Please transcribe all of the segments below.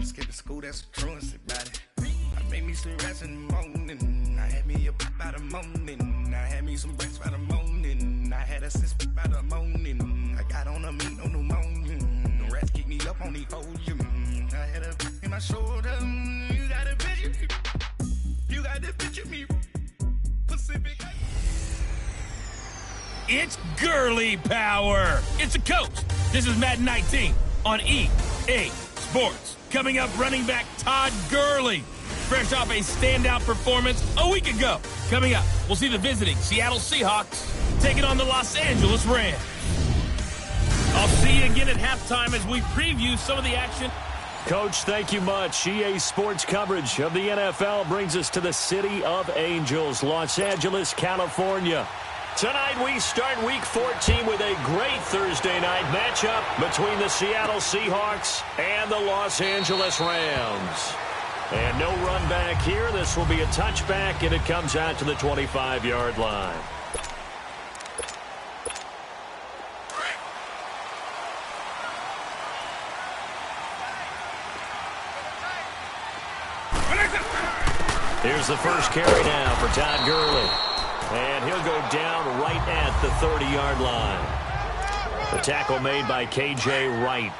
skip to school, that's a truancy about it. I made me some rats in the morning. I had me a by the morning. I had me some breaks by the morning. I had a sis by the morning. I got on a meat, no pneumonia. The rats keep me up on the podium. I had a in my shoulder. You got a picture me. You got to picture me. Pacific. It's girly power. It's a coach. This is Madden 19 on EA Sports. Coming up, running back Todd Gurley, fresh off a standout performance a week ago. Coming up, we'll see the visiting Seattle Seahawks taking on the Los Angeles Rams. I'll see you again at halftime as we preview some of the action. Coach, thank you much. EA Sports coverage of the NFL brings us to the City of Angels, Los Angeles, California. Tonight we start Week 14 with a great Thursday night matchup between the Seattle Seahawks and the Los Angeles Rams. And no run back here. This will be a touchback, and it comes out to the 25-yard line. Here's the first carry now for Todd Gurley. And he'll go down right at the 30-yard line. The tackle made by K.J. Wright.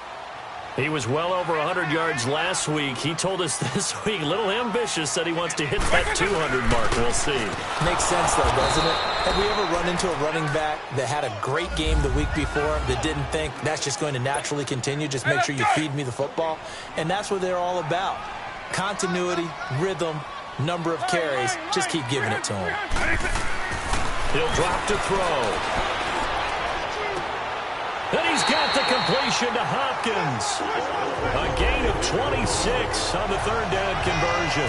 He was well over 100 yards last week. He told us this week, a little ambitious, said he wants to hit that 200 mark. We'll see. Makes sense, though, doesn't it? Have we ever run into a running back that had a great game the week before that didn't think that's just going to naturally continue? Just make sure you feed me the football. And that's what they're all about. Continuity, rhythm, number of carries. Just keep giving it to him. He'll drop to throw. And he's got the completion to Hopkins. A gain of 26 on the third down conversion.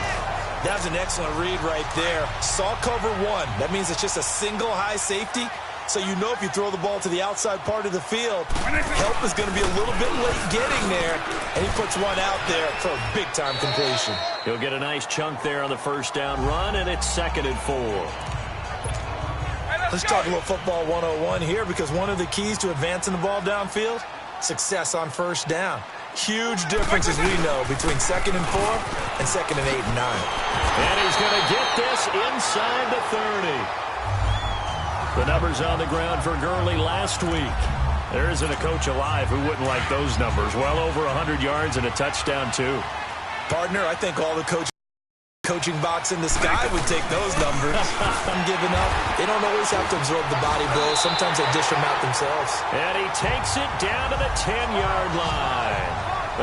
That was an excellent read right there. Saw cover one. That means it's just a single high safety. So you know if you throw the ball to the outside part of the field, help is going to be a little bit late getting there. And he puts one out there for a big-time completion. He'll get a nice chunk there on the first down run, and it's 2nd and 4. Let's talk a little football 101 here, because one of the keys to advancing the ball downfield, success on first down. Huge difference, as we know, between 2nd and 4 and 2nd and 8 and 9. And he's going to get this inside the 30. The numbers on the ground for Gurley last week. There isn't a coach alive who wouldn't like those numbers. Well over 100 yards and a touchdown, too. Partner, I think all the coaching box in the sky would take those numbers. I'm giving up. They don't always have to absorb the body blows. Sometimes they dish them out themselves. And he takes it down to the 10-yard line.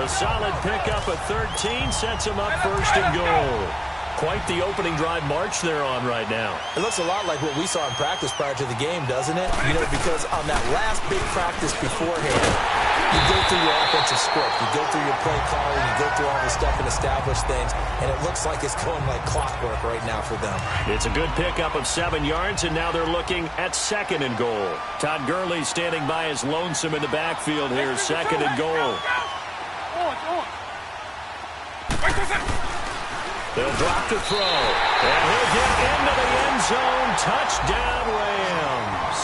A solid pickup of 13 sets him up 1st and goal. Quite the opening drive march they're on right now. It looks a lot like what we saw in practice prior to the game, doesn't it? You know, because on that last big practice beforehand, you go through your offensive script, you go through your play calling, you go through all the stuff and establish things, and it looks like it's going like clockwork right now for them. It's a good pickup of 7 yards, and now they're looking at 2nd and goal. Todd Gurley standing by his lonesome in the backfield here, 2nd and goal. They'll drop to throw, and he'll get into the end zone. Touchdown, Rams.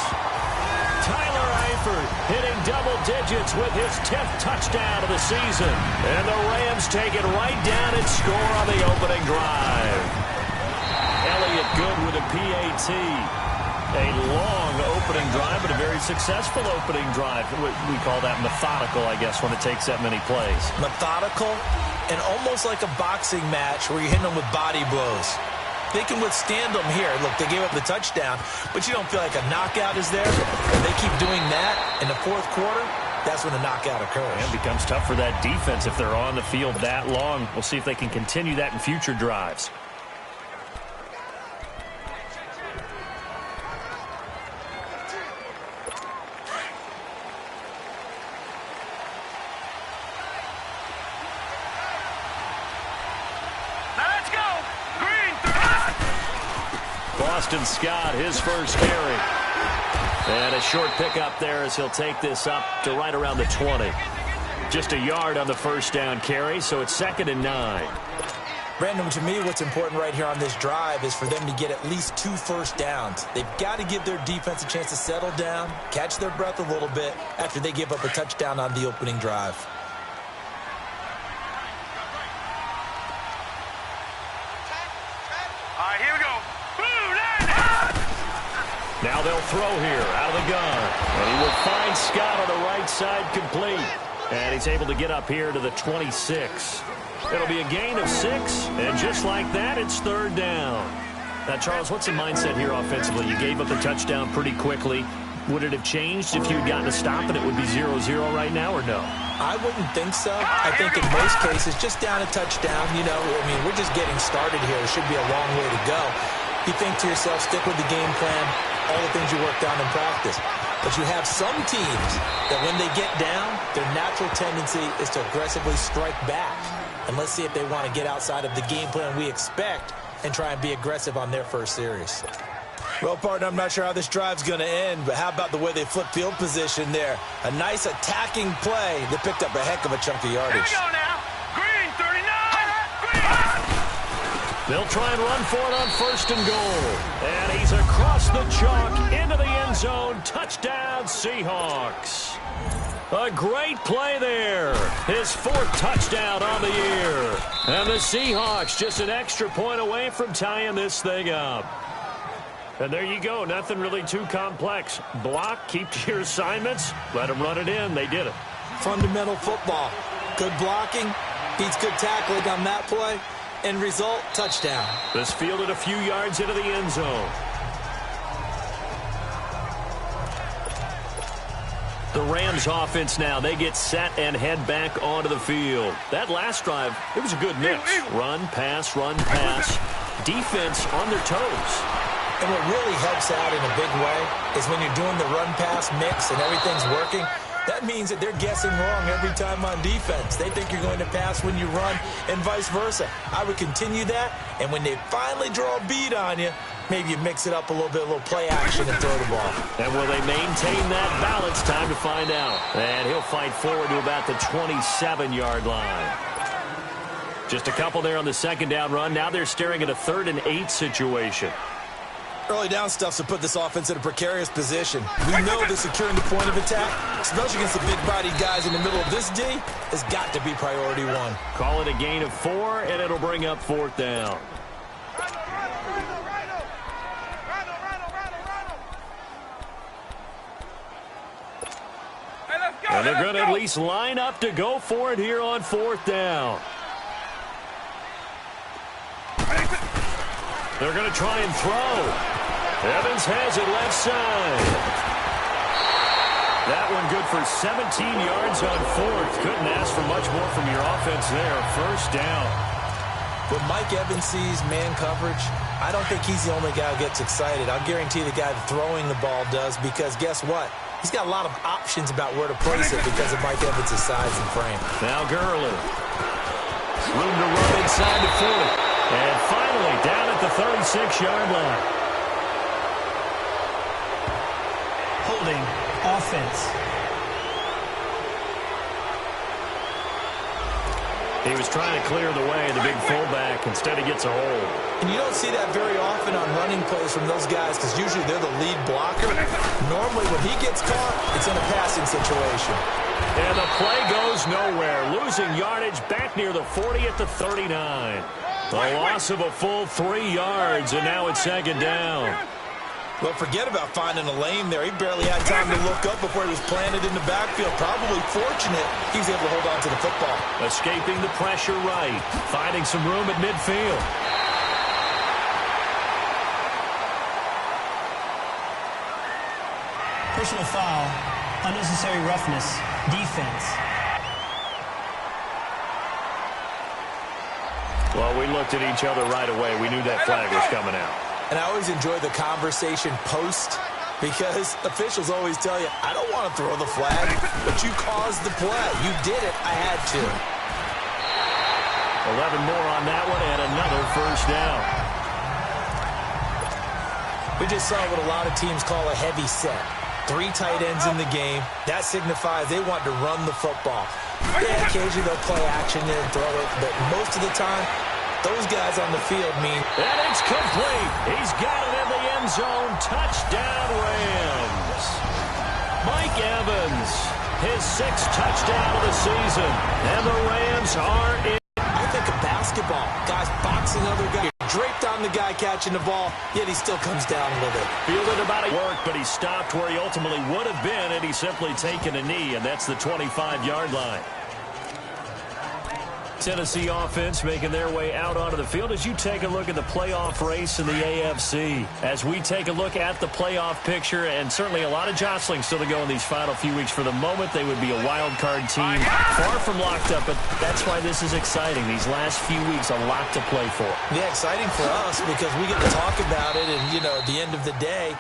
Tyler Eifert hitting double digits with his 10th touchdown of the season. And the Rams take it right down and score on the opening drive. Elliott Good with a PAT. A long opening drive, but a very successful opening drive. We call that methodical, I guess, when it takes that many plays. Methodical and almost like a boxing match where you're hitting them with body blows. They can withstand them here. Look, they gave up the touchdown, but you don't feel like a knockout is there. If they keep doing that in the 4th quarter, that's when the knockout occurs. It becomes tough for that defense if they're on the field that long. We'll see if they can continue that in future drives. Boston Scott, his first carry. And a short pickup there as he'll take this up to right around the 20. Just a yard on the first down carry, so it's 2nd and 9. Brandon, to me, what's important right here on this drive is for them to get at least 2 first downs. They've got to give their defense a chance to settle down, catch their breath a little bit after they give up a touchdown on the opening drive. Now they'll throw here out of the gun. And he will find Scott on the right side complete. And he's able to get up here to the 26. It'll be a gain of 6. And just like that, it's third down. Now, Charles, what's the mindset here offensively? You gave up the touchdown pretty quickly. Would it have changed if you had gotten a stop and it would be 0-0 right now, or no? I wouldn't think so. I think in most cases, just down a touchdown, we're just getting started here. It should be a long way to go. You think to yourself, stick with the game plan, all the things you worked on in practice. But you have some teams that when they get down, their natural tendency is to aggressively strike back. And let's see if they want to get outside of the game plan we expect and try and be aggressive on their first series. Well, partner, I'm not sure how this drive's going to end, but how about the way they flip field position there? A nice attacking play that picked up a heck of a chunk of yardage. Here we go now. Green, 39. Green. They'll try and run for it on first and goal. And he's across the chalk into the end zone. Touchdown, Seahawks. A great play there. His 4th touchdown on the year. And the Seahawks just an extra point away from tying this thing up. And there you go. Nothing really too complex. Block, keep to your assignments, let them run it in. They did it. Fundamental football. Good blocking, beats good tackling on that play. End result, touchdown. This fielded a few yards into the end zone. The Rams offense now, they get set and head back onto the field. That last drive, it was a good mix. Run, pass, defense on their toes. And what really helps out in a big way is when you're doing the run-pass mix and everything's working, that means that they're guessing wrong every time on defense. They think you're going to pass when you run and vice versa. I would continue that, and when they finally draw a bead on you, maybe you mix it up a little bit, a little play action and throw the ball. And will they maintain that balance? Time to find out. And he'll fight forward to about the 27-yard line. Just a couple there on the second down run. Now they're staring at a 3rd and 8 situation. Early down stuff to put this offense in a precarious position. We know that securing the point of attack, especially against the big-bodied guys in the middle of this D, has got to be priority 1. Call it a gain of 4, and it'll bring up 4th down. And they're going to at least line up to go for it here on 4th down. They're going to try and throw. Evans has it left side. That one good for 17 yards on 4th. Couldn't ask for much more from your offense there. First down. When Mike Evans sees man coverage, I don't think he's the only guy who gets excited. I'll guarantee the guy throwing the ball does, because guess what? He's got a lot of options about where to place it because of Mike Evans' size and frame. Now Gurley. Room to run inside the 40. And finally down at the 36-yard line. Holding offense. He was trying to clear the way, the big fullback. Instead, he gets a hold. And you don't see that very often on running plays from those guys because usually they're the lead blocker. Normally, when he gets caught, it's in a passing situation. And the play goes nowhere. Losing yardage back near the 40 at the 39. A loss of a full 3 yards, and now it's second down. Well, forget about finding a lane there. He barely had time to look up before he was planted in the backfield. Probably fortunate he was able to hold on to the football. Escaping the pressure right. Finding some room at midfield. Personal foul, unnecessary roughness, defense. Well, we looked at each other right away. We knew that flag was coming out. And I always enjoy the conversation post because officials always tell you, I don't want to throw the flag, but you caused the play. You did it. I had to. 11 more on that one and another first down. We just saw what a lot of teams call a heavy set. 3 tight ends in the game. That signifies they want to run the football. Yeah, occasionally they'll play action and throw it, but most of the time, those guys on the field mean... And it's complete. He's got it in the end zone. Touchdown, Rams. Mike Evans, his 6th touchdown of the season. And the Rams are in. I think of basketball. Guys boxing other guys. You're draped on the guy catching the ball, yet he still comes down with it. Fielded about to work, but he stopped where he ultimately would have been, and he's simply taken a knee, and that's the 25-yard line. Tennessee offense making their way out onto the field as you take a look at the playoff race in the AFC. As we take a look at the playoff picture, and certainly a lot of jostling still to go in these final few weeks. For the moment, they would be a wild card team, far from locked up, but that's why this is exciting. These last few weeks, a lot to play for. Yeah, exciting for us because we get to talk about it, and, you know, at the end of the day,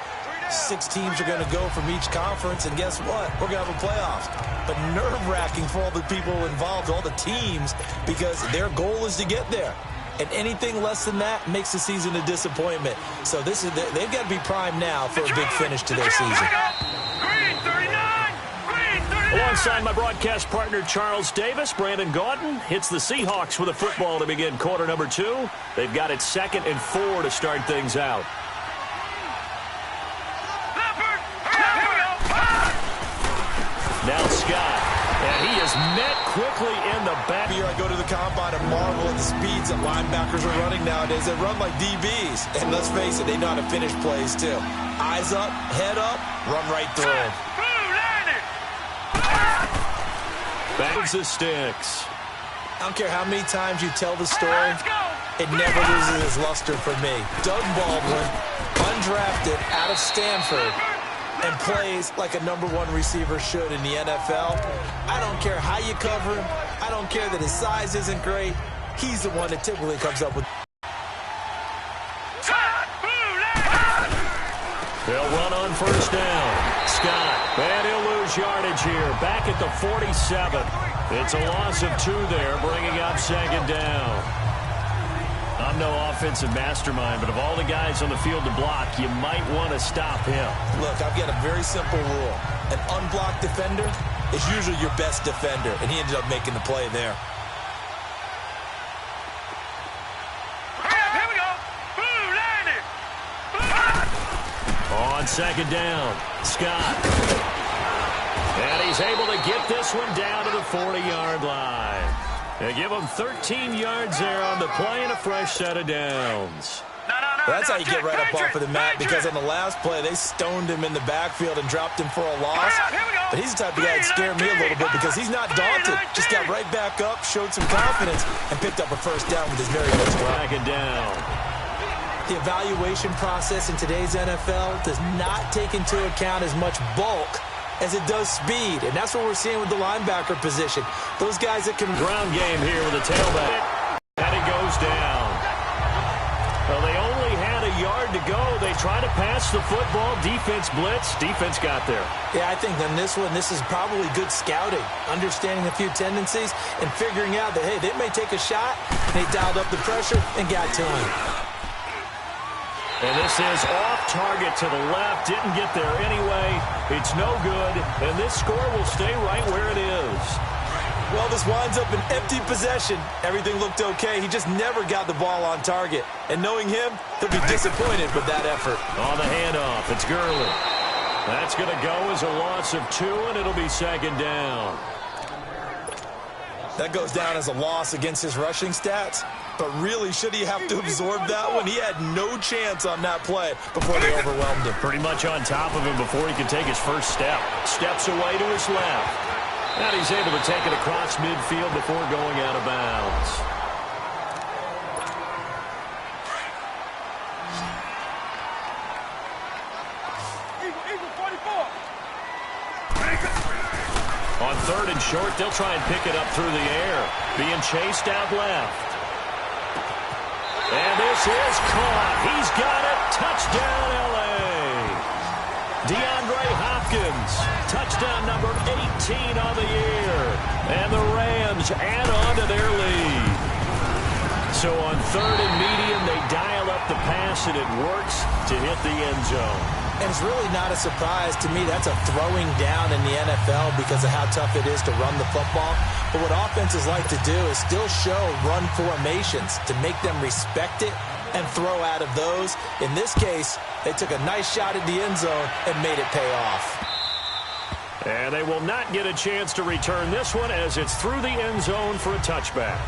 6 teams are going to go from each conference, and guess what? We're going to have a playoffs. But nerve-wracking for all the people involved, all the teams, because their goal is to get there. And anything less than that makes the season a disappointment. So this is they've got to be primed now for a big finish to their season. Alongside my broadcast partner, Charles Davis, Brandon Gaudin hits the Seahawks with a football to begin quarter number 2. They've got it 2nd and 4 to start things out. Now Scott, and he is met quickly in the back. Here I go to the combine and marvel at the speeds that linebackers are running nowadays. They run like DBs. And let's face it, they know how to finish plays too. Eyes up, head up, run right through them. Bags the sticks. I don't care how many times you tell the story, it never loses its luster for me. Doug Baldwin, undrafted out of Stanford, and plays like a #1 receiver should in the NFL. I don't care how you cover him. I don't care that his size isn't great. He's the one that typically comes up with. They'll run on first down. Scott, and he'll lose yardage here. Back at the 47. It's a loss of 2 there, bringing up 2nd down. I'm no offensive mastermind, but of all the guys on the field to block, you might want to stop him. Look, I've got a very simple rule. An unblocked defender is usually your best defender, and he ended up making the play there. Here we go. On 2nd down, Scott. And he's able to get this one down to the 40-yard line. They give him 13 yards there on the play and a fresh set of downs. That's how you get right up off of the mat, because on the last play, they stoned him in the backfield and dropped him for a loss. But he's the type of guy that scared me a little bit because he's not daunted. Just got right back up, showed some confidence, and picked up a first down with his very first run. Second down. The evaluation process in today's NFL does not take into account as much bulk as it does speed, and that's what we're seeing with the linebacker position. Those guys that can... Ground game here with a tailback. And it goes down. Well, they only had a yard to go. They try to pass the football. Defense blitz. Defense got there. Yeah, I think on this one, this is probably good scouting, understanding a few tendencies, and figuring out that, hey, they may take a shot. They dialed up the pressure and got to him. And this is off target to the left. Didn't get there anyway. It's no good. And this score will stay right where it is. Well, this winds up an empty possession. Everything looked okay. He just never got the ball on target. And knowing him, he'll be disappointed with that effort. On the handoff, it's Gurley. That's going to go as a loss of 2, and it'll be 2nd down. That goes down as a loss against his rushing stats. But really, should he have to absorb that one? He had no chance on that play before they overwhelmed him. Pretty much on top of him before he could take his first step. Steps away to his left. And he's able to take it across midfield before going out of bounds. Eagle 44. On 3rd and short, they'll try and pick it up through the air. Being chased out left. And this is caught. He's got it. Touchdown, L.A. DeAndre Hopkins. Touchdown number 18 on the year. And the Rams add on to their lead. So on 3rd and medium, they dial up the pass, and it works to hit the end zone. And it's really not a surprise to me. That's a throwing down in the NFL because of how tough it is to run the football. But what offenses like to do is still show run formations to make them respect it and throw out of those. In this case, they took a nice shot at the end zone and made it pay off. And they will not get a chance to return this one as it's through the end zone for a touchback.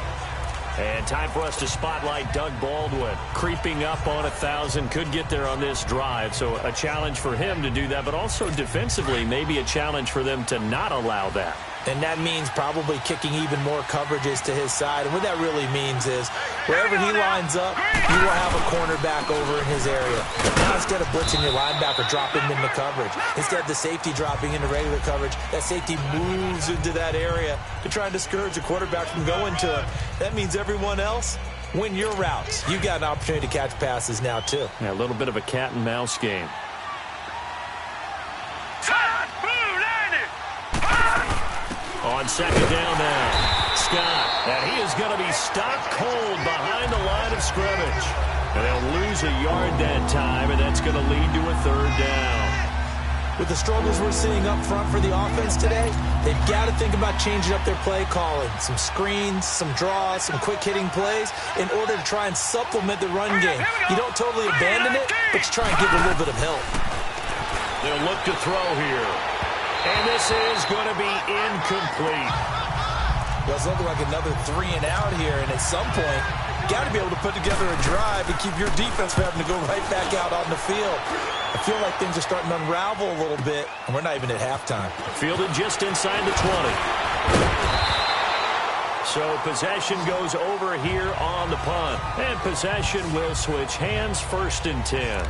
And time for us to spotlight Doug Baldwin. Creeping up on 1,000, could get there on this drive. So a challenge for him to do that, but also defensively, maybe a challenge for them to not allow that. And that means probably kicking even more coverages to his side. And what that really means is wherever he lines up, you will have a cornerback over in his area. Now instead of blitzing your linebacker, drop him into coverage. Instead of the safety dropping into regular coverage, that safety moves into that area to try and discourage the quarterback from going to him. That means everyone else, win your routes. You've got an opportunity to catch passes now, too. Yeah, a little bit of a cat and mouse game. On second down now, Scott. And he is going to be stopped cold behind the line of scrimmage. And they'll lose a yard that time, and that's going to lead to a third down. With the struggles we're seeing up front for the offense today, they've got to think about changing up their play calling. Some screens, some draws, some quick-hitting plays in order to try and supplement the run game. You don't totally abandon it, but you try and give a little bit of help. They'll look to throw here. And this is going to be incomplete. Well, it's looking like another 3 and out here, and at some point, you got to be able to put together a drive and keep your defense from having to go right back out on the field. I feel like things are starting to unravel a little bit, and we're not even at halftime. Fielded just inside the 20. So possession goes over here on the punt. And possession will switch hands, 1st and 10.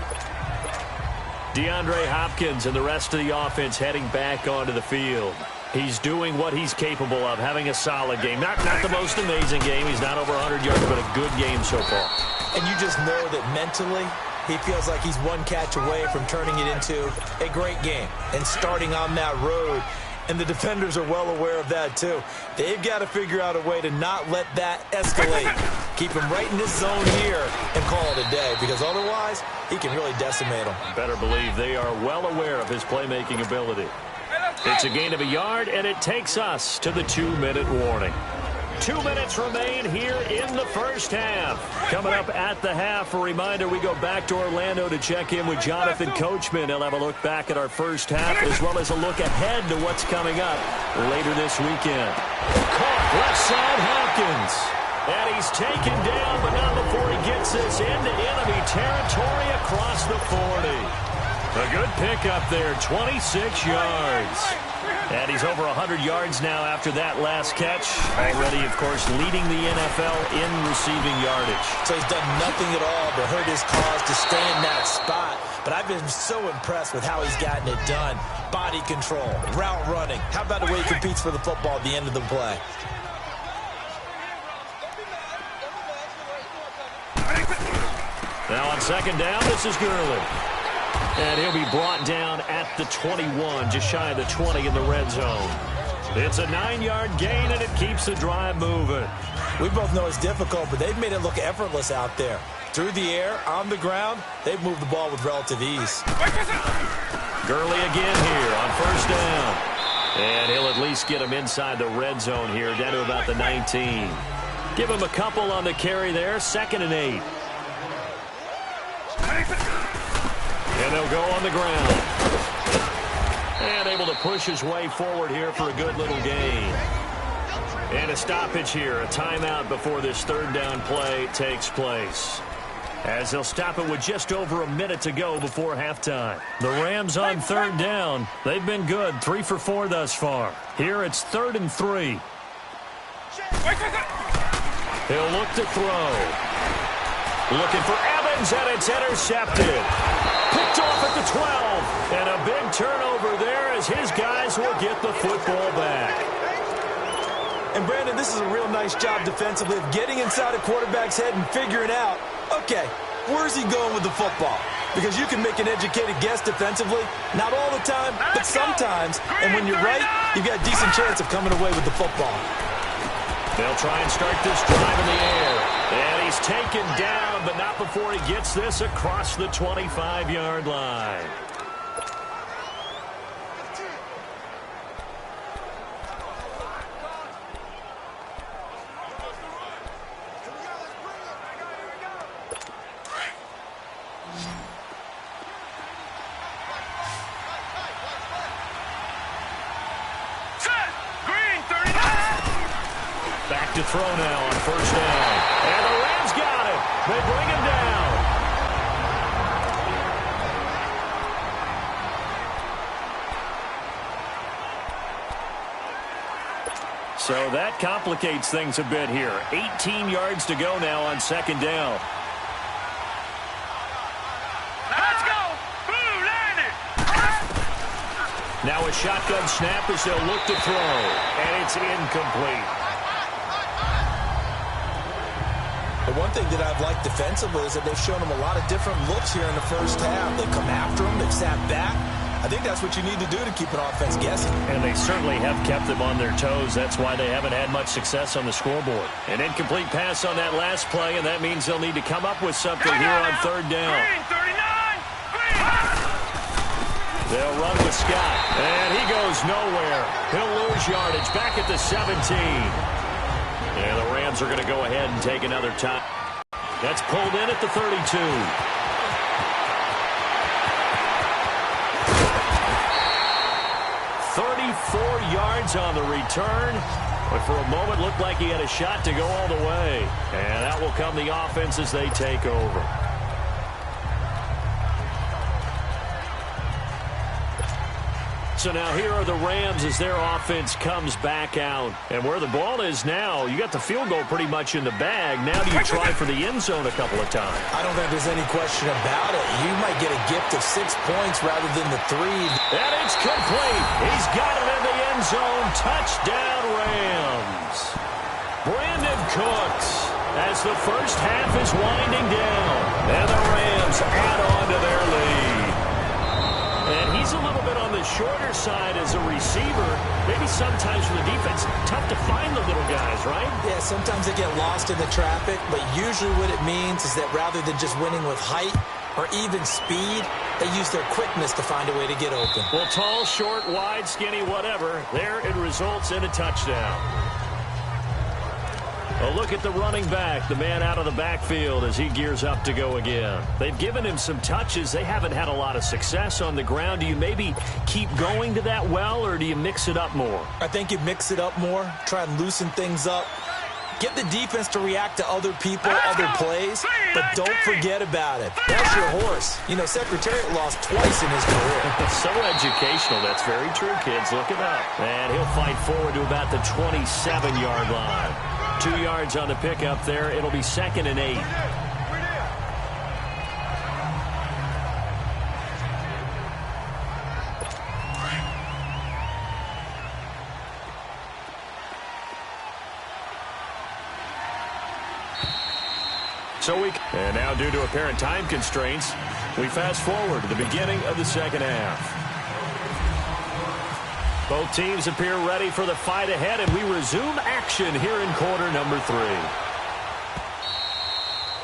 DeAndre Hopkins and the rest of the offense heading back onto the field. He's doing what he's capable of, having a solid game. Not the most amazing game. He's not over 100 yards, but a good game so far. And you just know that mentally, he feels like he's one catch away from turning it into a great game and starting on that road. And the defenders are well aware of that, too. They've got to figure out a way to not let that escalate. Keep him right in this zone here and call it a day, because otherwise, he can really decimate them. Better believe they are well aware of his playmaking ability. It's a gain of a yard, and it takes us to the 2-minute warning. 2 minutes remain here in the first half. Coming up at the half, a reminder, we go back to Orlando to check in with Jonathan Coachman. He'll have a look back at our first half, as well as a look ahead to what's coming up later this weekend. Caught left side, Hopkins. And he's taken down, but not before he gets this into enemy territory across the 40. A good pickup there, 26 yards. And he's over 100 yards now after that last catch. Already, of course, leading the NFL in receiving yardage. So he's done nothing at all to hurt his cause to stay in that spot. But I've been so impressed with how he's gotten it done. Body control, route running. How about the way he competes for the football at the end of the play? Now on second down, this is Gurley. And he'll be brought down at the 21, just shy of the 20 in the red zone. It's a 9-yard gain, and it keeps the drive moving. We both know it's difficult, but they've made it look effortless out there. Through the air, on the ground, they've moved the ball with relative ease. Gurley again here on first down. And he'll at least get him inside the red zone here, down to about the 19. Give him a couple on the carry there, 2nd and 8. And they'll go on the ground. And able to push his way forward here for a good little gain. And a stoppage here, a timeout before this 3rd down play takes place. As they'll stop it with just over a minute to go before halftime. The Rams on 3rd down. They've been good, 3 for 4 thus far. Here it's 3rd and 3. He'll look to throw. Looking for Evans, and it's intercepted. Picked off at the 12. And a big turnover there as his guys will get the football back. And, Brandon, this is a real nice job defensively of getting inside a quarterback's head and figuring out, okay, where's he going with the football? Because you can make an educated guess defensively. Not all the time, but sometimes. And when you're right, you've got a decent chance of coming away with the football. They'll try and start this drive in the air. And he's taken down, but not before he gets this across the 25-yard line. Back to throw now on first down. So that complicates things a bit here. 18 yards to go now on second down. Let's go. Boom, landed. Now a shotgun snap as they'll look to throw. And it's incomplete. The one thing that I've liked defensively is that they've shown them a lot of different looks here in the first half. They come after them. They've sat back. I think that's what you need to do to keep an offense guessing. And they certainly have kept them on their toes. That's why they haven't had much success on the scoreboard. An incomplete pass on that last play, and that means they'll need to come up with something here on third down. Green, 39. Green. They'll run with Scott, and he goes nowhere. He'll lose yardage back at the 17. And the Rams are going to go ahead and take another time. That's pulled in at the 32. 34 yards on the return, but for a moment looked like he had a shot to go all the way. And that will come the offense as they take over. So now here are the Rams as their offense comes back out. And where the ball is now, you got the field goal pretty much in the bag. Now do you try for the end zone a couple of times? I don't think there's any question about it. You might get a gift of 6 points rather than the 3. And it's complete. He's got it in the end zone. Touchdown, Rams. Brandon Cooks as the first half is winding down. And the Rams add on to their lead. And he's a little bit on the shorter side as a receiver. Maybe sometimes for the defense, tough to find the little guys, right? Yeah, sometimes they get lost in the traffic, but usually what it means is that rather than just winning with height or even speed, they use their quickness to find a way to get open. Well, tall, short, wide, skinny, whatever, there it results in a touchdown. A look at the running back, the man out of the backfield as he gears up to go again. They've given him some touches. They haven't had a lot of success on the ground. Do you maybe keep going to that well, or do you mix it up more? I think you mix it up more, try and loosen things up. Get the defense to react to other people, other plays, but don't forget about it. That's your horse. You know, Secretariat lost twice in his career. So educational. That's very true, kids. Look it up. And he'll fight forward to about the 27-yard line. 2 yards on the pickup there. It'll be 2nd and 8. And now, due to apparent time constraints, we fast forward to the beginning of the second half. Both teams appear ready for the fight ahead, and we resume action here in quarter number 3.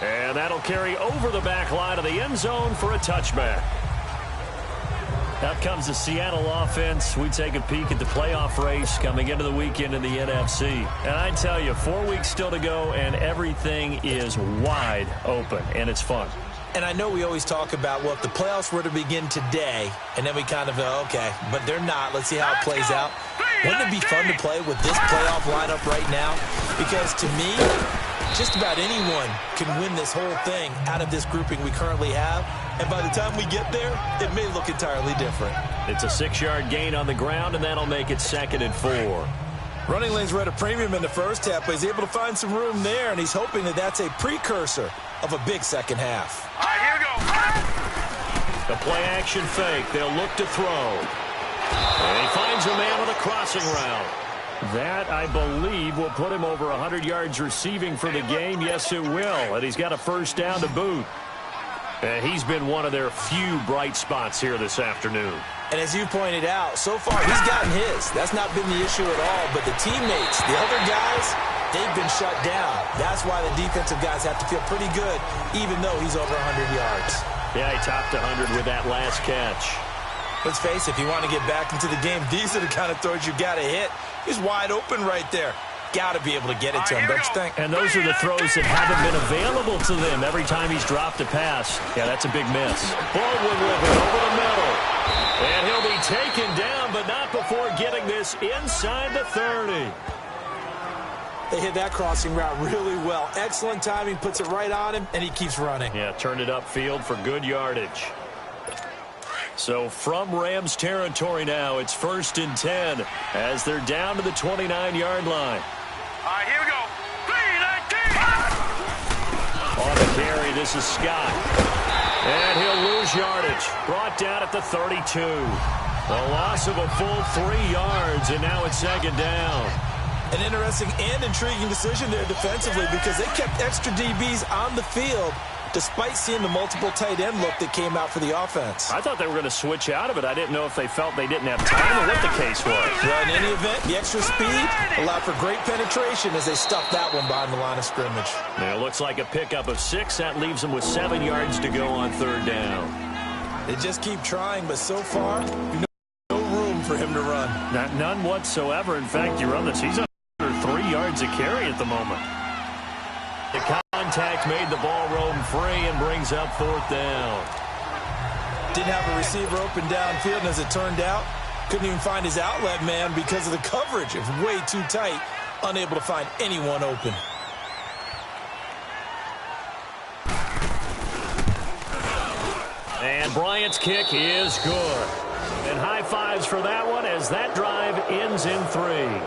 And that'll carry over the back line of the end zone for a touchback. Out comes the Seattle offense. We take a peek at the playoff race coming into the weekend in the NFC. And I tell you, 4 weeks still to go, and everything is wide open, and it's fun. And I know we always talk about, well, if the playoffs were to begin today, and then we kind of go, okay, but they're not. Let's see how it plays out. Wouldn't it be fun to play with this playoff lineup right now? Because to me, just about anyone can win this whole thing out of this grouping we currently have. And by the time we get there, it may look entirely different. It's a 6-yard gain on the ground, and that'll make it 2nd and 4. Running lanes were at a premium in the first half, but he's able to find some room there, and he's hoping that that's a precursor of a big second half. All right, here we go. The play-action fake. They'll look to throw. And he finds a man with a crossing route. That, I believe, will put him over 100 yards receiving for the game. Yes, it will. And he's got a first down to boot. And he's been one of their few bright spots here this afternoon. And as you pointed out, so far he's gotten his. That's not been the issue at all. But the teammates, the other guys, they've been shut down. That's why the defensive guys have to feel pretty good, even though he's over 100 yards. Yeah, he topped 100 with that last catch. Let's face it, if you want to get back into the game, these are the kind of throws you got to hit. He's wide open right there. Got to be able to get it to him, don't you think? And those are the throws that haven't been available to them every time he's dropped a pass. Yeah, that's a big miss. Baldwin with it over the middle. And he'll be taken down, but not before getting this inside the 30. They hit that crossing route really well. Excellent timing, puts it right on him, and he keeps running. Yeah, turned it upfield for good yardage. So from Rams territory now, it's 1st and 10 as they're down to the 29-yard line. All right, here we go. 3-19. On the carry, this is Scott. And he'll lose yardage. Brought down at the 32. A loss of a full 3 yards, and now it's 2nd down. An interesting and intriguing decision there defensively because they kept extra DBs on the field despite seeing the multiple tight end look that came out for the offense. I thought they were going to switch out of it. I didn't know if they felt they didn't have time or what the case was. Well, in any event, the extra speed allowed for great penetration as they stuffed that one behind the line of scrimmage. Now, it looks like a pickup of 6. That leaves them with 7 yards to go on 3rd down. They just keep trying, but so far, no room for him to run. None whatsoever. In fact, you run this. He's under 3 yards a carry at the moment. The contact made the ball roam free and brings up 4th down. Didn't have a receiver open downfield, and as it turned out, couldn't even find his outlet man because of the coverage. It was way too tight, unable to find anyone open. And Bryant's kick is good. And high fives for that one as that drive ends in 3.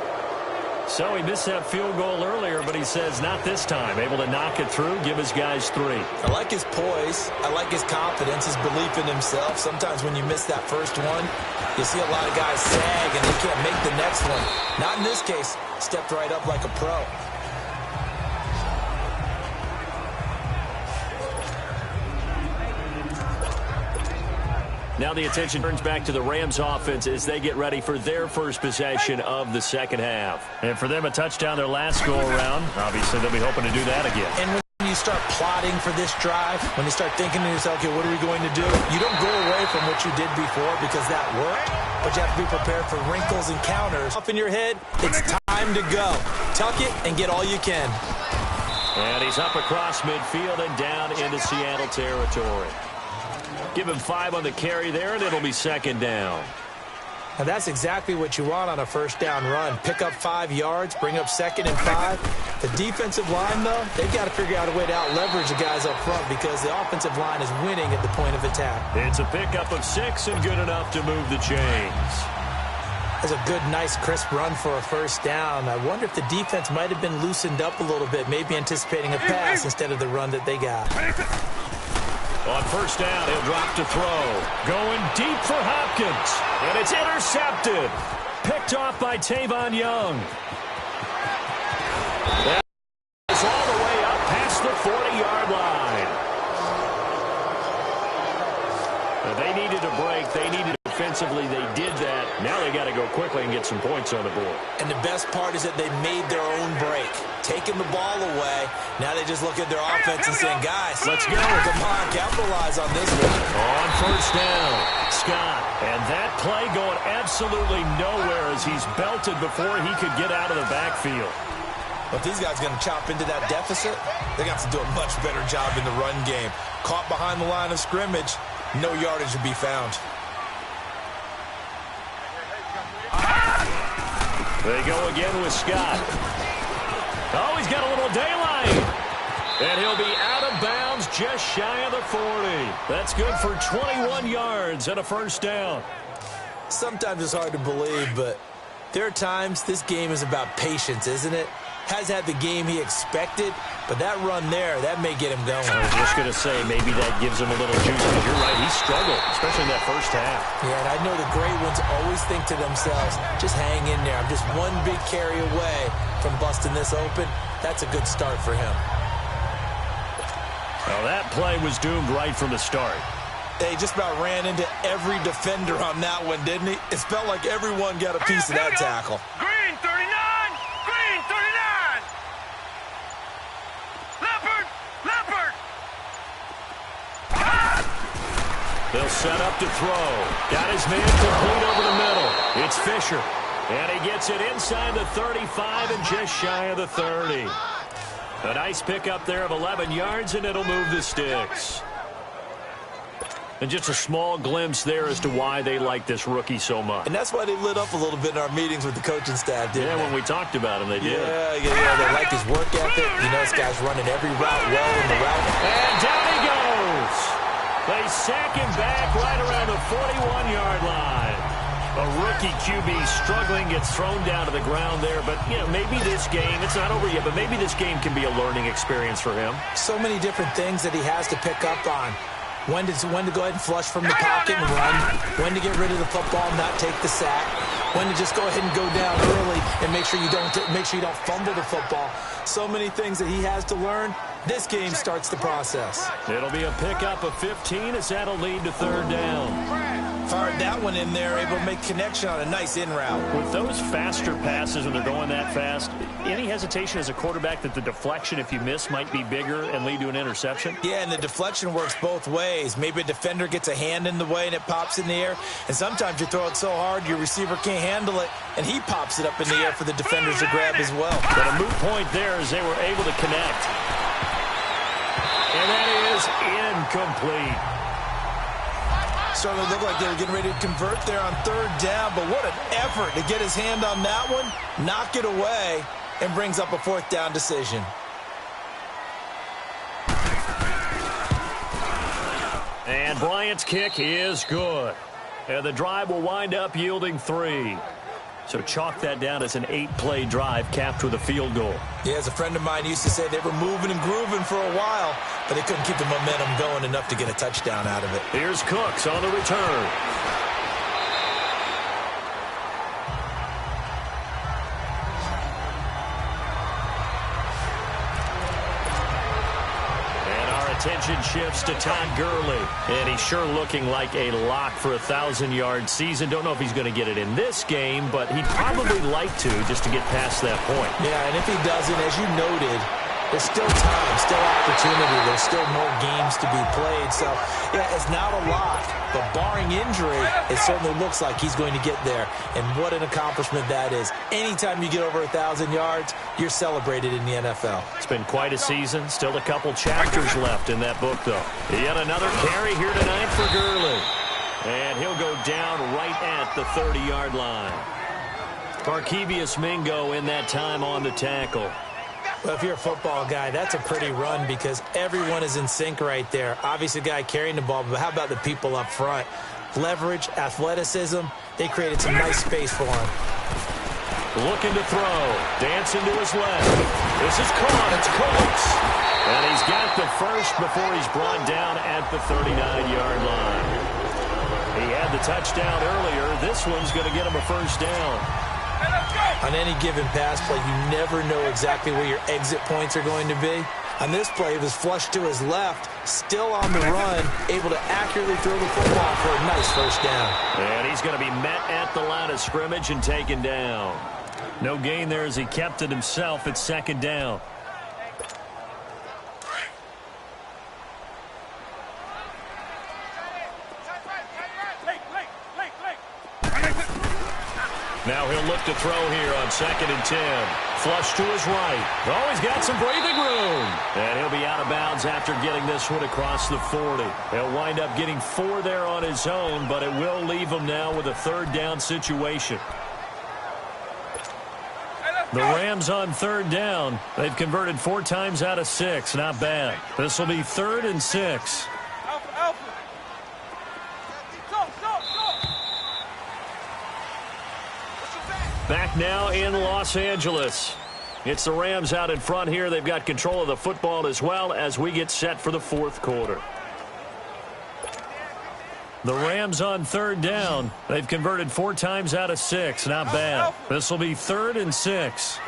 So he missed that field goal earlier, but he says not this time. Able to knock it through, give his guys 3. I like his poise. I like his confidence, his belief in himself. Sometimes when you miss that first one, you see a lot of guys sag and they can't make the next one. Not in this case. Stepped right up like a pro. Now the attention turns back to the Rams offense as they get ready for their first possession of the second half. And for them, a touchdown their last go-around. Obviously, they'll be hoping to do that again. And when you start plotting for this drive, when you start thinking to yourself, okay, what are we going to do? You don't go away from what you did before because that worked, but you have to be prepared for wrinkles and counters. Up in your head, it's time to go. Tuck it and get all you can. And he's up across midfield and down into Seattle territory. Give him 5 on the carry there, and it'll be 2nd down. And that's exactly what you want on a first down run. Pick up 5 yards, bring up 2nd and 5. The defensive line, though, they've got to figure out a way to out-leverage the guys up front because the offensive line is winning at the point of attack. It's a pickup of 6 and good enough to move the chains. That's a good, nice, crisp run for a first down. I wonder if the defense might have been loosened up a little bit, maybe anticipating a pass instead of the run that they got. On first down, he'll drop to throw. Going deep for Hopkins. And it's intercepted. Picked off by Tavon Young. That's all the way up past the 40-yard line. Now, they needed a break. They needed defensively. They did that. Now they got to go quickly and get some points on the board. And the best part is that they made their own break. Taking the ball away. Now they just look at their offense and saying, guys, let's go. Come on, capitalize on this one. On first down, Scott. And that play going absolutely nowhere as he's belted before he could get out of the backfield. But if these guys are going to chop into that deficit, they got to do a much better job in the run game. Caught behind the line of scrimmage, no yardage to be found. They go again with Scott. Oh, he's got a little daylight. And he'll be out of bounds just shy of the 40. That's good for 21 yards and a first down. Sometimes it's hard to believe, but there are times this game is about patience, isn't it? Has had the game he expected, but that run there, that may get him going. I was just going to say, maybe that gives him a little juice, because you're right, he struggled, especially in that first half. Yeah, and I know the great ones always think to themselves, just hang in there. I'm just one big carry away from busting this open. That's a good start for him. Well, that play was doomed right from the start. He just about ran into every defender on that one, didn't he? It felt like everyone got a piece of that tackle. Green 39! Green 39! Leopard! Leopard! They'll set up to throw. Got his man complete over the middle. It's Fisher. And he gets it inside the 35 and just shy of the 30. A nice pickup there of 11 yards, and it'll move the sticks. And just a small glimpse there as to why they like this rookie so much. And that's why they lit up a little bit in our meetings with the coaching staff, didn't they? When we talked about him, they did. Yeah, they like his work ethic. You know, this guy's running every route well in the route. And down he goes. They sack him back right around the 41-yard line. A rookie QB struggling, gets thrown down to the ground there. But, you know, maybe this game, it's not over yet, but maybe this game can be a learning experience for him. So many different things that he has to pick up on. When to go ahead and flush from the pocket and run. When to get rid of the football and not take the sack. When to just go ahead and go down early and make sure you don't fumble the football. So many things that he has to learn. This game starts the process. It'll be a pickup of 15 as that'll lead to third down. Fired that one in there, able to make connection on a nice in route. With those faster passes when they're going that fast, any hesitation as a quarterback that the deflection, if you miss, might be bigger and lead to an interception? Yeah, and the deflection works both ways. Maybe a defender gets a hand in the way and it pops in the air. And sometimes you throw it so hard your receiver can't handle it, and he pops it up in the air for the defenders to grab as well. But a moot point there as they were able to connect. And that is incomplete. Starting to look like they were getting ready to convert there on third down, but what an effort to get his hand on that one, knock it away, and brings up a fourth down decision. And Bryant's kick is good. And the drive will wind up yielding 3. So chalk that down as an 8-play drive capped with a field goal. Yeah, as a friend of mine used to say, they were moving and grooving for a while, but they couldn't keep the momentum going enough to get a touchdown out of it. Here's Cooks on the return. Attention shifts to Todd Gurley. And he's sure looking like a lock for a 1,000-yard season. Don't know if he's going to get it in this game, but he'd probably like to just to get past that point. Yeah, and if he doesn't, as you noted, there's still time, still opportunity. There's still more games to be played. So, yeah, it's not a lot. But barring injury, it certainly looks like he's going to get there. And what an accomplishment that is. Anytime you get over 1,000 yards, you're celebrated in the NFL. It's been quite a season. Still a couple chapters left in that book, though. Yet another carry here tonight for Gurley. And he'll go down right at the 30-yard line. Barkevius Mingo in that time on the tackle. Well, if you're a football guy, that's a pretty run because everyone is in sync right there. Obviously, the guy carrying the ball, but how about the people up front? Leverage, athleticism, they created some nice space for him. Looking to throw. Dancing to his left. This is caught. It's Cooks. And he's got the first before he's brought down at the 39-yard line. He had the touchdown earlier. This one's going to get him a first down. On any given pass play, you never know exactly where your exit points are going to be. On this play, it was flushed to his left, still on the run, able to accurately throw the football for a nice first down. And he's going to be met at the line of scrimmage and taken down. No gain there as he kept it himself at second down. Now he'll look to throw here on 2nd and 10. Flush to his right. Oh, he's got some breathing room. And he'll be out of bounds after getting this one across the 40. He'll wind up getting 4 there on his own, but it will leave him now with a third down situation. The Rams on third down. They've converted 4 times out of 6. Not bad. This will be 3rd and 6. Back now in Los Angeles. It's the Rams out in front here. They've got control of the football as well as we get set for the 4th quarter. The Rams on third down. They've converted 4 times out of 6. Not bad. This will be 3rd and 6.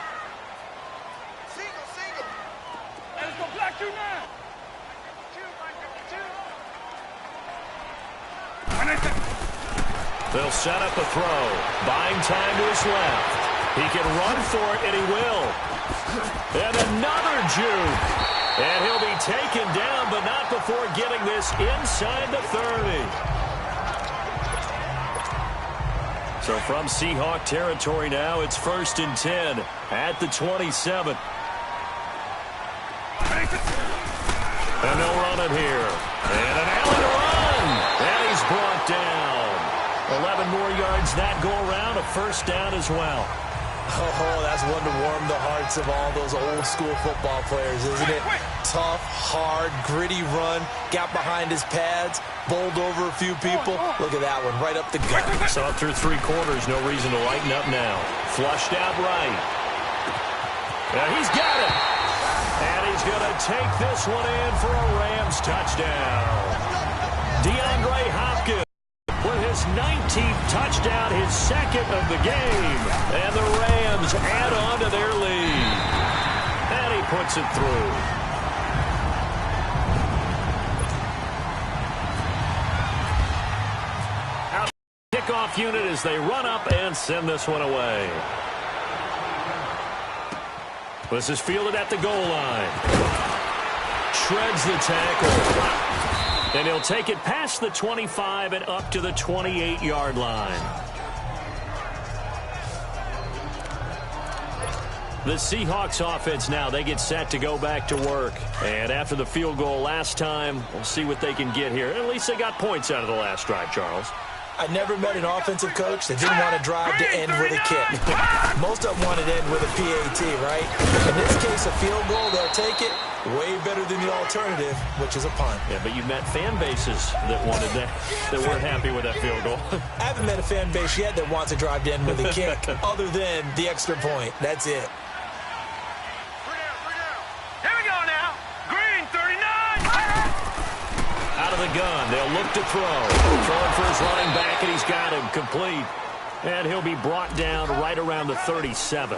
They'll set up a throw. Buying time to his left. He can run for it, and he will. And another juke. And he'll be taken down, but not before getting this inside the 30. So from Seahawk territory now, it's 1st and 10 at the 27. And they'll run it here. And an alley to run. And he's brought down. 11 more yards that go around, a first down as well. Oh, that's one to warm the hearts of all those old school football players, isn't it? tough, hard, gritty run. Got behind his pads, bowled over a few people. Look at that one, right up the gut. So up through 3 quarters, no reason to lighten up now. Flushed out right. Yeah, he's got it. And he's going to take this one in for a Rams touchdown. DeAndre Hopkins with his 19th touchdown, his second of the game. And the Rams add on to their lead. And he puts it through. Out kickoff unit as they run up and send this one away. This is fielded at the goal line. Shreds the tackle. And he'll take it past the 25 and up to the 28-yard line. The Seahawks offense now, they get set to go back to work. And after the field goal last time, we'll see what they can get here. At least they got points out of the last drive, Charles. I never met an offensive coach that didn't want to drive to end with a kick. Most of them want to end with a PAT, right? In this case, a field goal, they'll take it. Way better than the alternative, which is a punt. Yeah, but you met fan bases that wanted that weren't happy with that field goal. I haven't met a fan base yet that wants to drive to end with a kick, other than the extra point. That's it. Here we go now. Green, 39. Out of the gun, they'll look to throw. Throwing for his running back, and he's got him complete. And he'll be brought down right around the 37.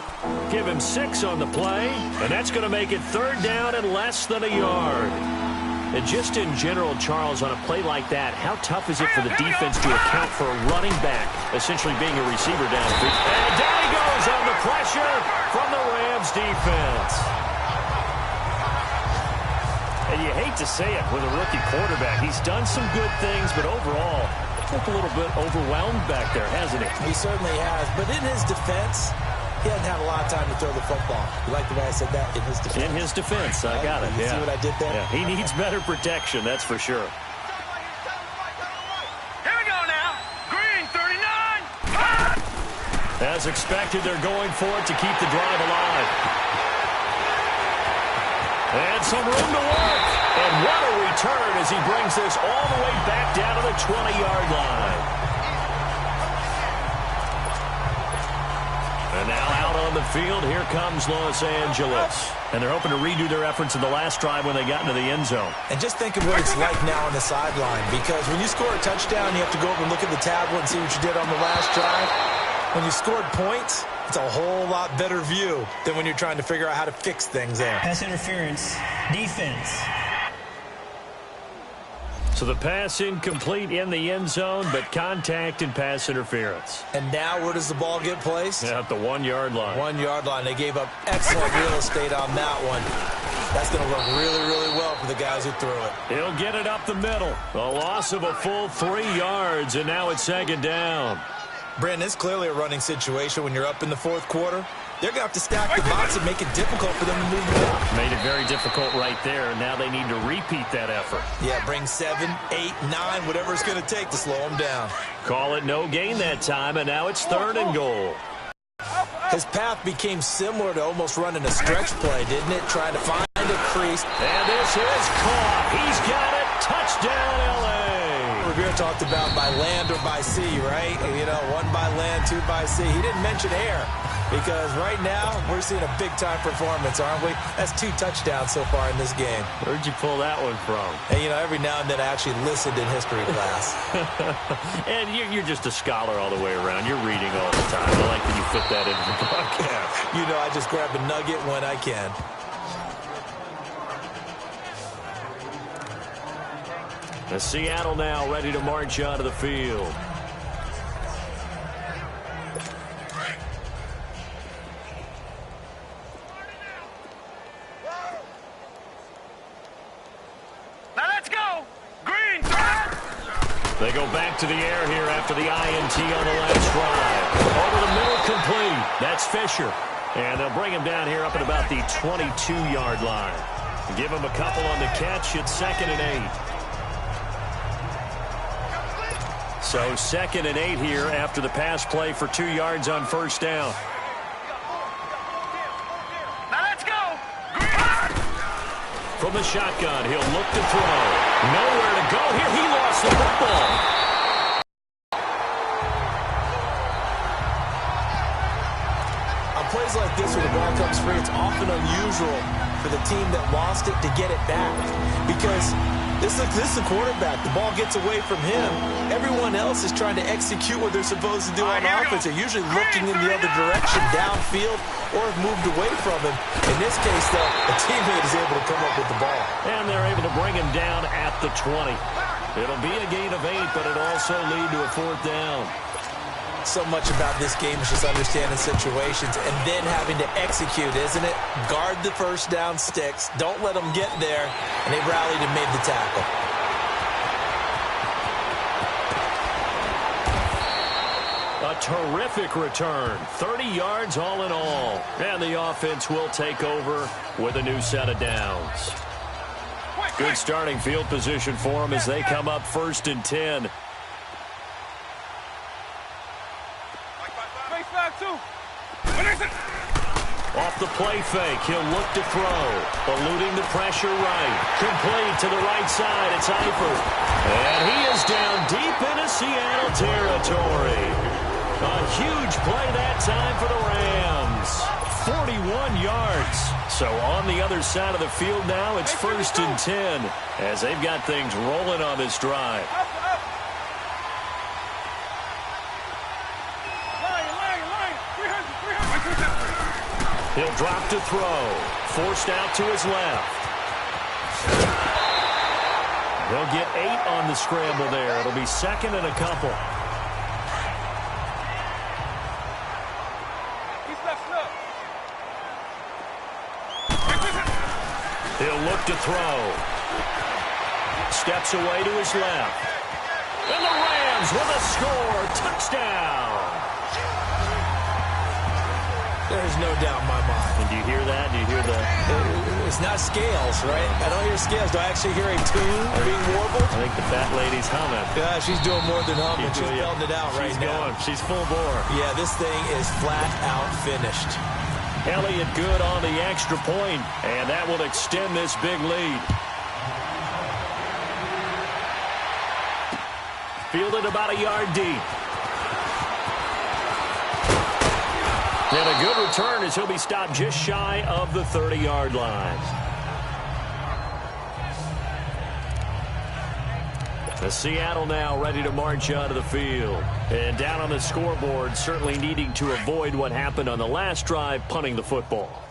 Give him 6 on the play, and that's going to make it 3rd down and less than a yard. And just in general, Charles, on a play like that, how tough is it for the defense to account for a running back essentially being a receiver downfield? And down he goes on the pressure from the Rams defense. And you hate to say it with a rookie quarterback. He's done some good things, but overall, looked a little bit overwhelmed back there, hasn't he? He certainly has. But in his defense, he hasn't had a lot of time to throw the football. You like the way I said that? In his defense. In his defense. I got it. You see what I did there? Yeah. He needs better protection, that's for sure. Here we go now. Green, 39. As expected, they're going for it to keep the drive alive. And some room to work. And what a return as he brings this all the way back down to the 20-yard line. And now out on the field, here comes Los Angeles. And they're hoping to redo their efforts in the last drive when they got into the end zone. And just think of what it's like now on the sideline. Because when you score a touchdown, you have to go over and look at the tablet and see what you did on the last drive. When you scored points, it's a whole lot better view than when you're trying to figure out how to fix things there. Pass interference, defense. So the pass incomplete in the end zone, but contact and pass interference. And now where does the ball get placed? Yeah, at the 1-yard line. 1-yard line. They gave up excellent real estate on that one. That's going to work really, really well for the guys who threw it. He'll get it up the middle. A loss of a full 3 yards, and now it's 2nd down. Brandon, it's clearly a running situation when you're up in the 4th quarter. They're going to have to stack the box and make it difficult for them to move the ball. Made it very difficult right there, and now they need to repeat that effort. Yeah, bring 7, 8, 9, whatever it's going to take to slow them down. Call it no gain that time, and now it's 3rd and goal. His path became similar to almost running a stretch play, didn't it? Trying to find a crease. And this is caught. He's got it. Touchdown, L.A. Revere talked about by land or by sea, right? You know, 1 by land, 2 by sea. He didn't mention air because right now we're seeing a big-time performance, aren't we? That's 2 touchdowns so far in this game. Where'd you pull that one from? And, you know, every now and then I actually listened in history class. And you're just a scholar all the way around. You're reading all the time. I like that you fit that into the broadcast. You know, I just grab a nugget when I can. The Seattle now ready to march onto the field. Now let's go. Green, 3. They go back to the air here after the INT on the last drive. Over the middle, complete. That's Fisher. And they'll bring him down here up at about the 22-yard line. Give him a couple on the catch. It's 2nd and 8. So 2nd and 8 here after the pass play for 2 yards on 1st down. Now let's go. Green. From the shotgun, he'll look to throw. Nowhere to go here. He lost the football. On plays like this, when the ball comes free, it's often unusual for the team that lost it to get it back. Because this is the quarterback. The ball gets away from him. Everyone else is trying to execute what they're supposed to do on offense. They're usually looking in the other direction, downfield, or have moved away from him. In this case, though, a teammate is able to come up with the ball. And they're able to bring him down at the 20. It'll be a gain of 8, but it'll also lead to a 4th down. So much about this game is just understanding situations and then having to execute, isn't it? Guard the first down sticks. Don't let them get there. And they rallied and made the tackle. A terrific return. 30 yards all in all. And the offense will take over with a new set of downs. Good starting field position for them as they come up 1st and 10. Off the play fake, he'll look to throw. Eluding the pressure right. Complete to the right side, it's Eifert. And he is down deep into Seattle territory. A huge play that time for the Rams. 41 yards. So on the other side of the field now, it's 1st and 10 as they've got things rolling on this drive. He'll drop to throw. Forced out to his left. They'll get 8 on the scramble there. It'll be 2nd and a couple. He'll look to throw. Steps away to his left. And the Rams with a score. Touchdown. There's no doubt in my mind. And do you hear that? Do you hear the... It's not scales, right? I don't hear scales. Do I actually hear a tune being warbled? I think the fat lady's humming. Yeah, she's doing more than humming. She's belting it out right now. She's full bore. Yeah, this thing is flat out finished. Elliott good on the extra point, and that will extend this big lead. Fielded about a yard deep. And a good return as he'll be stopped just shy of the 30-yard line. The Seattle now ready to march onto the field. And down on the scoreboard, certainly needing to avoid what happened on the last drive, punting the football.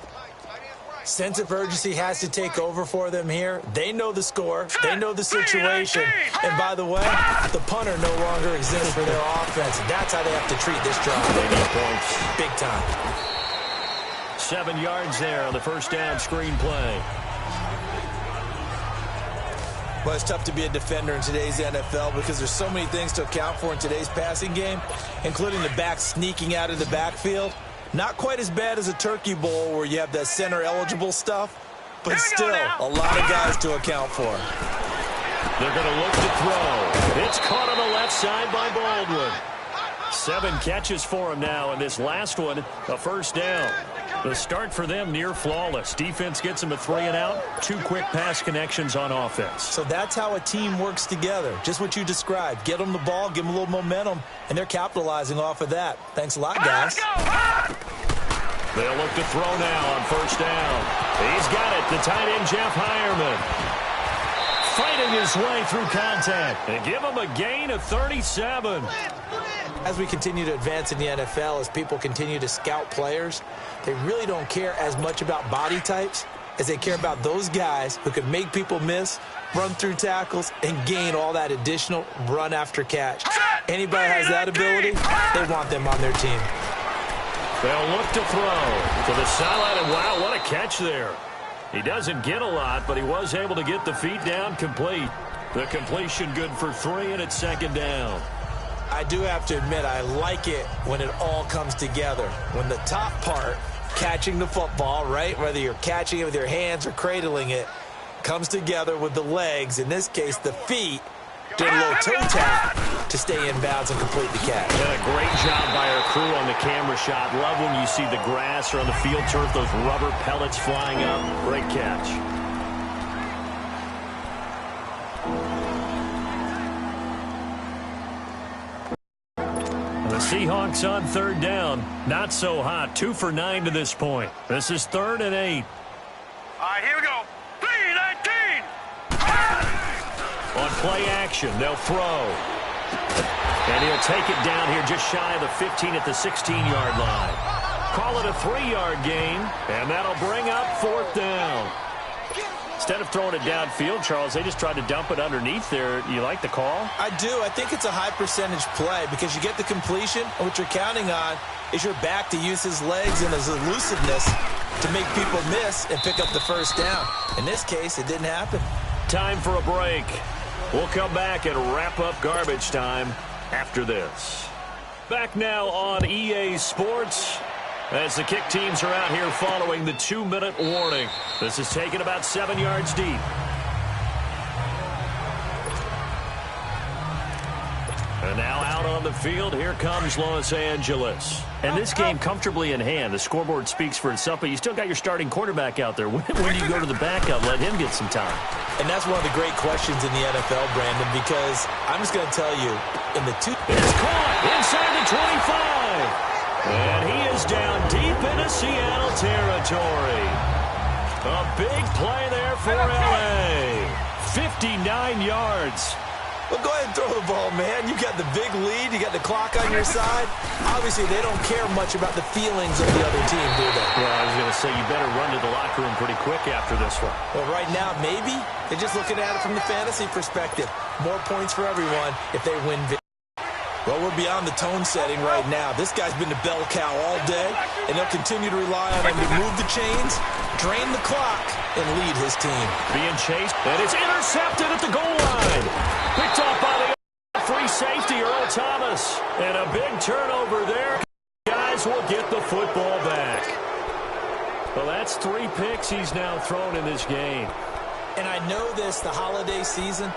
Sense of urgency has to take over for them here. They know the score. They know the situation. And by the way, the punter no longer exists for their offense. That's how they have to treat this drive. They need points. Big time. 7 yards there on the first down screen play. Well, it's tough to be a defender in today's NFL because there's so many things to account for in today's passing game, including the back sneaking out of the backfield. Not quite as bad as a turkey bowl where you have that center-eligible stuff, but still a lot of guys to account for. They're going to look to throw. It's caught on the left side by Baldwin. 7 catches for him now, and this last one, a first down. The start for them near flawless. Defense gets them a 3-and-out. 2 quick pass connections on offense. So that's how a team works together. Just what you described. Get them the ball, give them a little momentum, and they're capitalizing off of that. Thanks a lot, guys. They'll look to throw now on first down. He's got it. The tight end, Jeff Hireman, fighting his way through contact. And give him a gain of 37. As we continue to advance in the NFL, as people continue to scout players, they really don't care as much about body types as they care about those guys who can make people miss, run through tackles, and gain all that additional run after catch. Anybody has that ability, they want them on their team. They'll look to throw to the sideline, and wow, what a catch there. He doesn't get a lot, but he was able to get the feet down complete. The completion good for 3, and it's 2nd down. I do have to admit, I like it when it all comes together. When the top part, catching the football, right, whether you're catching it with your hands or cradling it, comes together with the legs, in this case the feet, doing a little toe tap to stay in bounds and complete the catch. And a great job by our crew on the camera shot. Love when you see the grass or on the field turf, those rubber pellets flying up. Great catch. Seahawks on third down. Not so hot. 2 for 9 to this point. This is 3rd and 8. All right, here we go. 3-19. On play action, they'll throw. And he'll take it down here just shy of the 15 at the 16-yard line. Call it a 3-yard gain, and that'll bring up 4th down. Instead of throwing it downfield, Charles, they just tried to dump it underneath there. You like the call? I do. I think it's a high-percentage play because you get the completion, and what you're counting on is your back to use his legs and his elusiveness to make people miss and pick up the first down. In this case, it didn't happen. Time for a break. We'll come back and wrap up garbage time after this. Back now on EA Sports as the kick teams are out here following the 2-minute warning. This is taken about 7 yards deep. And now out on the field, here comes Los Angeles. And this game comfortably in hand. The scoreboard speaks for itself, but you still got your starting quarterback out there. When do you go to the backup, let him get some time? And that's one of the great questions in the NFL, Brandon, because I'm just going to tell you, in the two... It's caught inside the 25. And he is down deep into Seattle territory. A big play there for L.A. 59 yards. Well, go ahead and throw the ball, man. You got the big lead. You got the clock on your side. Obviously, they don't care much about the feelings of the other team, do they? Well, I was going to say, you better run to the locker room pretty quick after this one. Well, right now, maybe. They're just looking at it from the fantasy perspective. More points for everyone if they win. Well, we're beyond the tone setting right now. This guy's been the bell cow all day, and they'll continue to rely on him to move the chains, drain the clock, and lead his team. Being chased, and it's intercepted at the goal line. Picked off by the free safety, Earl Thomas. And a big turnover there. Guys will get the football back. Well, that's 3 picks he's now thrown in this game. And I know this, the holiday season,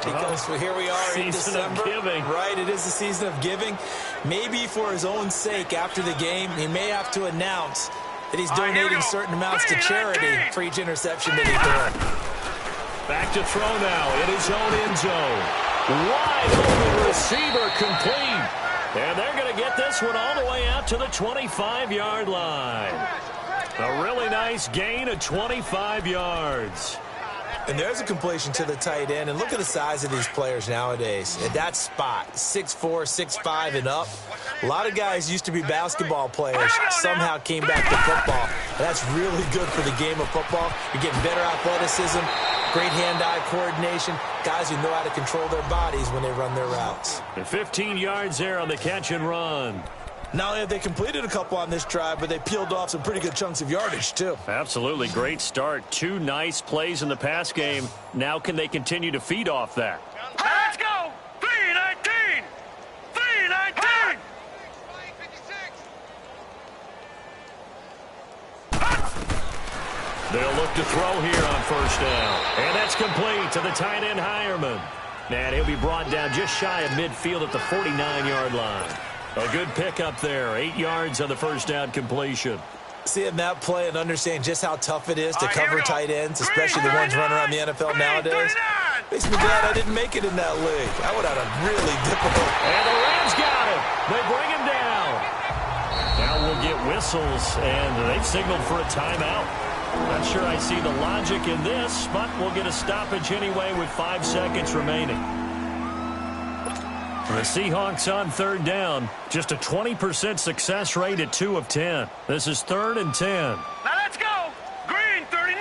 because here we are in December. Season of giving. Right, it is the season of giving. Maybe for his own sake after the game, he may have to announce that he's donating certain amounts to charity for each interception that he throws. Back to throw now in his own end zone. Wide open receiver complete. And they're going to get this one all the way out to the 25-yard line. A really nice gain of 25 yards. And there's a completion to the tight end. And look at the size of these players nowadays. At that spot, 6'4", 6'5", and up. A lot of guys used to be basketball players, somehow came back to football. And that's really good for the game of football. You're getting better athleticism, great hand-eye coordination, guys who know how to control their bodies when they run their routes. And 15 yards there on the catch and run. Not only have they completed a couple on this drive, but they peeled off some pretty good chunks of yardage, too. Absolutely. Great start. 2 nice plays in the pass game. Now can they continue to feed off that? Let's go! 3-19! 3-19! They'll look to throw here on first down. And that's complete to the tight end, Hireman. And he'll be brought down just shy of midfield at the 49-yard line. A good pickup there. 8 yards on the first down completion. Seeing that play and understand just how tough it is to cover tight ends, especially the ones running around the NFL nowadays, makes me glad I didn't make it in that league. I would have had a really difficult... And the Rams got him. They bring him down. Now we'll get whistles, and they've signaled for a timeout. Not sure I see the logic in this, but we'll get a stoppage anyway with 5 seconds remaining. The Seahawks on third down. Just a 20% success rate at 2 of 10. This is 3rd and 10. Now let's go! Green 39!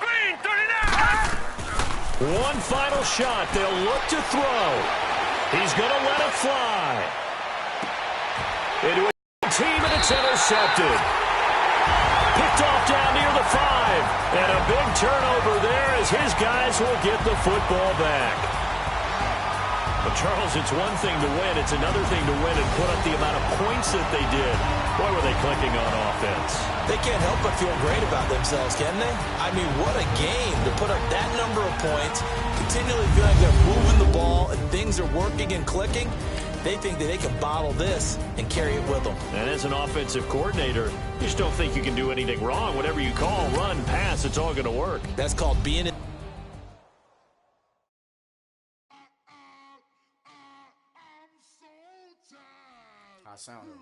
Green 39! One final shot. They'll look to throw. He's going to let it fly. Into a team, and it's intercepted. Picked off down near the 5. And a big turnover there as his guys will get the football back. But, Charles, it's one thing to win. It's another thing to win and put up the amount of points that they did. Boy, were they clicking on offense. They can't help but feel great about themselves, can they? I mean, what a game to put up that number of points, continually feel like they're moving the ball and things are working and clicking. They think that they can bottle this and carry it with them. And as an offensive coordinator, you just don't think you can do anything wrong. Whatever you call, run, pass, it's all going to work. That's called being... I sound him.